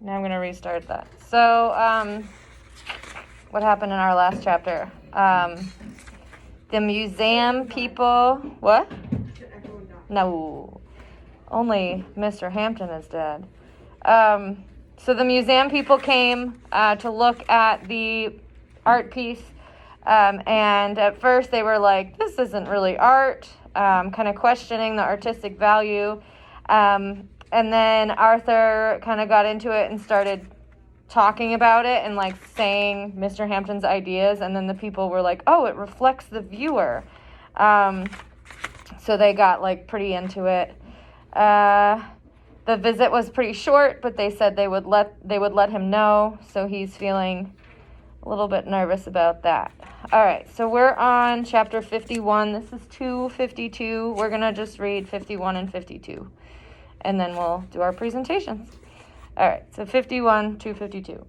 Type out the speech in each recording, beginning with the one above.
Now I'm going to restart that. So, what happened in our last chapter? The museum people... What? No. Only Mr. Hampton is dead. So the museum people came to look at the art piece. And at first they were like, this isn't really art, kind of questioning the artistic value. And then Arthur kind of got into it and started talking about it and like saying Mr. Hampton's ideas. And then the people were like, oh, it reflects the viewer. So they got like pretty into it. The visit was pretty short, but they said they would let him know. So he's feeling a little bit nervous about that. All right, so we're on chapter 51. This is 252. We're going to just read 51 and 52, and then we'll do our presentations. All right, so 51, 252.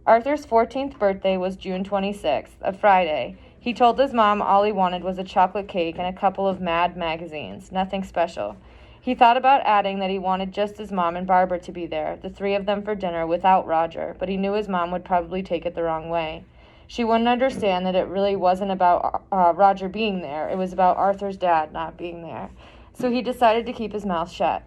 Arthur's 14th birthday was June 26th, a Friday. He told his mom all he wanted was a chocolate cake and a couple of Mad magazines, nothing special. He thought about adding that he wanted just his mom and Barbara to be there, the three of them for dinner without Roger, but he knew his mom would probably take it the wrong way. She wouldn't understand that it really wasn't about Roger being there. It was about Arthur's dad not being there. So he decided to keep his mouth shut.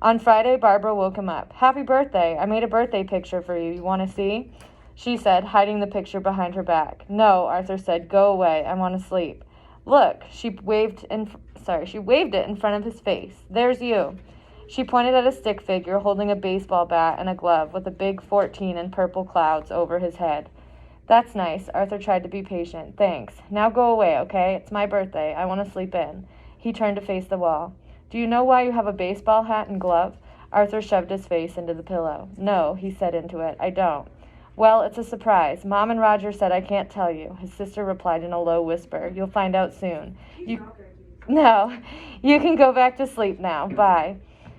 On Friday, Barbara woke him up. Happy birthday. I made a birthday picture for you. You want to see? She said, hiding the picture behind her back. No, Arthur said, go away. I want to sleep. Look, she waved it in front of his face. There's you. She pointed at a stick figure holding a baseball bat and a glove with a big 14 in purple clouds over his head. That's nice. Arthur tried to be patient. Thanks. Now go away, okay? It's my birthday. I want to sleep in. He turned to face the wall. Do you know why you have a baseball hat and glove? Arthur shoved his face into the pillow. No, he said into it. I don't. Well, it's a surprise. Mom and Roger said I can't tell you. His sister replied in a low whisper. You'll find out soon. No, you can go back to sleep now. Bye.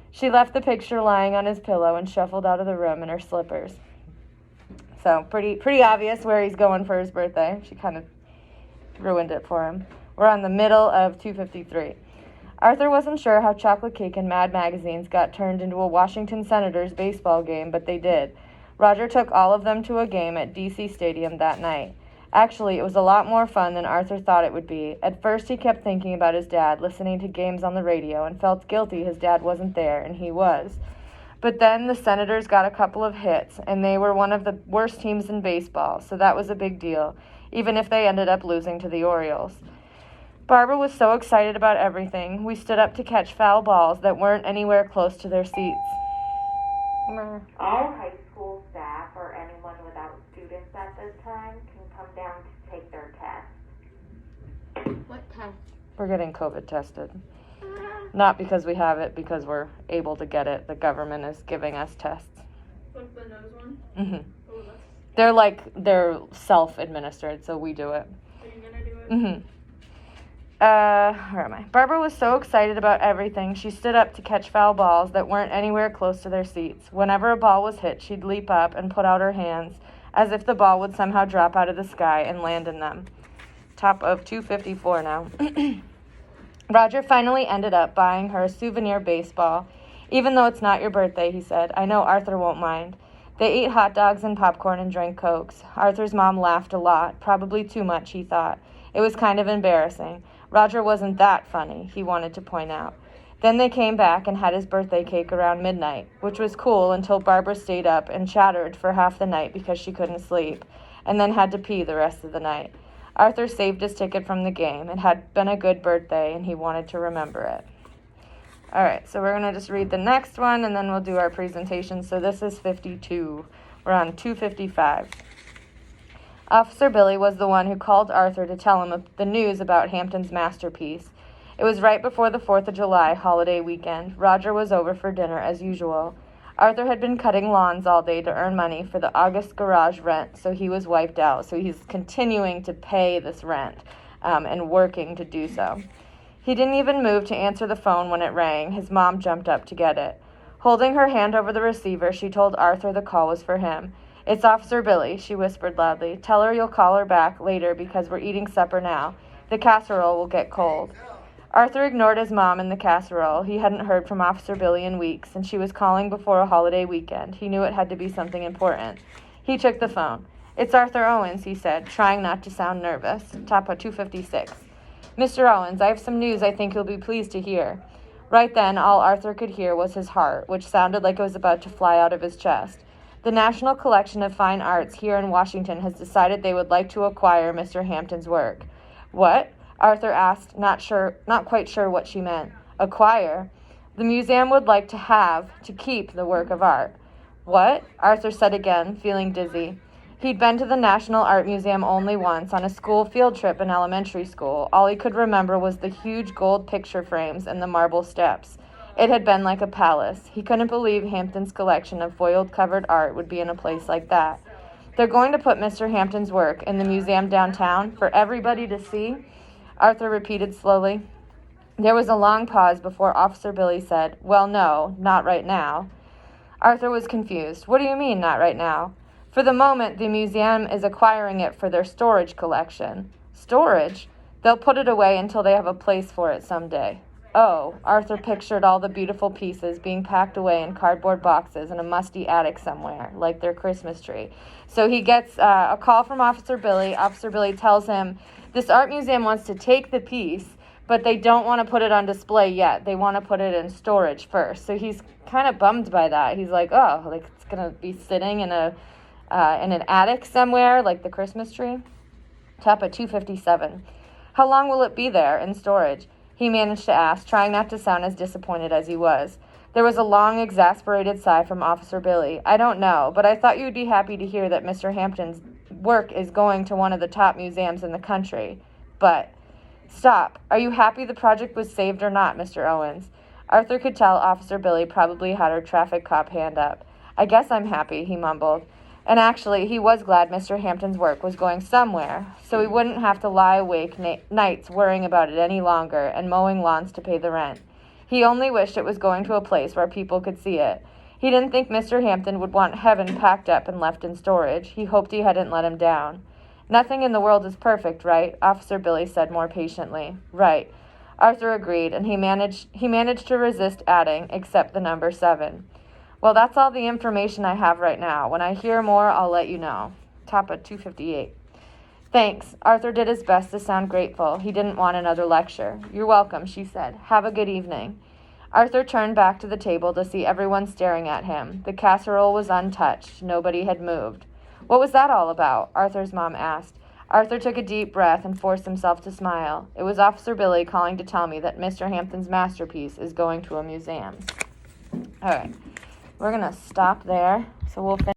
She left the picture lying on his pillow and shuffled out of the room in her slippers. So pretty obvious where he's going for his birthday. She kind of ruined it for him. We're on the middle of 253. Arthur wasn't sure how chocolate cake and Mad magazines got turned into a Washington Senators baseball game, but they did. Roger took all of them to a game at DC Stadium that night. Actually, it was a lot more fun than Arthur thought it would be. At first, he kept thinking about his dad, listening to games on the radio, and felt guilty his dad wasn't there, and he was. But then the Senators got a couple of hits, and they were one of the worst teams in baseball, so that was a big deal, even if they ended up losing to the Orioles. Barbara was so excited about everything. We stood up to catch foul balls that weren't anywhere close to their seats. All high school staff or anyone without students at this time can come down to take their test. What test? We're getting COVID tested. Not because we have it, because we're able to get it. The government is giving us tests. Like the nose one? Mm-hmm. Oh, They're self-administered, so we do it. are you gonna do it? Mm-hmm. Where am I? Barbara was so excited about everything, she stood up to catch foul balls that weren't anywhere close to their seats. Whenever a ball was hit, she'd leap up and put out her hands, as if the ball would somehow drop out of the sky and land in them. Top of 254 now. Roger finally ended up buying her a souvenir baseball. Even though it's not your birthday, he said. I know Arthur won't mind. They ate hot dogs and popcorn and drank Cokes. Arthur's mom laughed a lot, probably too much, he thought. It was kind of embarrassing. Roger wasn't that funny, he wanted to point out. Then they came back and had his birthday cake around midnight, which was cool until Barbara stayed up and chattered for half the night because she couldn't sleep, and then had to pee the rest of the night. Arthur saved his ticket from the game. It had been a good birthday, and he wanted to remember it. All right, so we're going to just read the next one, and then we'll do our presentation. So this is 52. We're on 255. Officer Billy was the one who called Arthur to tell him the news about Hampton's masterpiece. It was right before the 4th of July holiday weekend. Roger was over for dinner as usual. Arthur had been cutting lawns all day to earn money for the August garage rent, so he was wiped out. So he's continuing to pay this rent and working to do so. He didn't even move to answer the phone when it rang. His mom jumped up to get it. Holding her hand over the receiver, she told Arthur the call was for him. It's Officer Billy, she whispered loudly. Tell her you'll call her back later because we're eating supper now. The casserole will get cold. Arthur ignored his mom and the casserole. He hadn't heard from Officer Billy in weeks, and she was calling before a holiday weekend. He knew it had to be something important. He took the phone. "It's Arthur Owens," he said, trying not to sound nervous. Tapa 256. "Mr. Owens, I have some news I think you'll be pleased to hear." Right then, all Arthur could hear was his heart, which sounded like it was about to fly out of his chest. The National Collection of Fine Arts here in Washington has decided they would like to acquire Mr. Hampton's work. "What?" Arthur asked, not quite sure what she meant. "Acquire? The museum would like to keep the work of art." "What?" Arthur said again, feeling dizzy. He'd been to the National Art Museum only once, on a school field trip in elementary school. All he could remember was the huge gold picture frames and the marble steps. It had been like a palace. He couldn't believe Hampton's collection of foiled-covered art would be in a place like that. "They're going to put Mr. Hampton's work in the museum downtown for everybody to see?" Arthur repeated slowly. There was a long pause before Officer Billy said, "Well, no, not right now." Arthur was confused. "What do you mean, not right now?" "For the moment, the museum is acquiring it for their storage collection." "Storage? They'll put it away until they have a place for it someday." "Oh," Arthur pictured all the beautiful pieces being packed away in cardboard boxes in a musty attic somewhere, like their Christmas tree. So he gets a call from Officer Billy. Officer Billy tells him, this art museum wants to take the piece, but they don't want to put it on display yet. They want to put it in storage first. So he's kind of bummed by that. He's like, oh, like it's going to be sitting in an attic somewhere, like the Christmas tree. Tapa 257. "How long will it be there in storage?" he managed to ask, trying not to sound as disappointed as he was. There was a long, exasperated sigh from Officer Billy. "I don't know, but I thought you'd be happy to hear that Mr. Hampton's work is going to one of the top museums in the country. But..." "Stop. Are you happy the project was saved or not, Mr. Owens?" Arthur could tell Officer Billy probably had her traffic cop hand up. "I guess I'm happy," he mumbled. And actually, he was glad Mr. Hampton's work was going somewhere, so he wouldn't have to lie awake nights worrying about it any longer and mowing lawns to pay the rent. He only wished it was going to a place where people could see it. He didn't think Mr. Hampton would want heaven packed up and left in storage. He hoped he hadn't let him down. "Nothing in the world is perfect, right?" Officer Billy said more patiently. "Right." Arthur agreed, and he managed to resist adding, except the number 7. "Well, that's all the information I have right now. When I hear more, I'll let you know." Tapa 258. "Thanks." Arthur did his best to sound grateful. He didn't want another lecture. "You're welcome," she said. "Have a good evening." Arthur turned back to the table to see everyone staring at him. The casserole was untouched. Nobody had moved. "What was that all about?" Arthur's mom asked. Arthur took a deep breath and forced himself to smile. "It was Officer Billy calling to tell me that Mr. Hampton's masterpiece is going to a museum." All right. We're going to stop there. So we'll finish.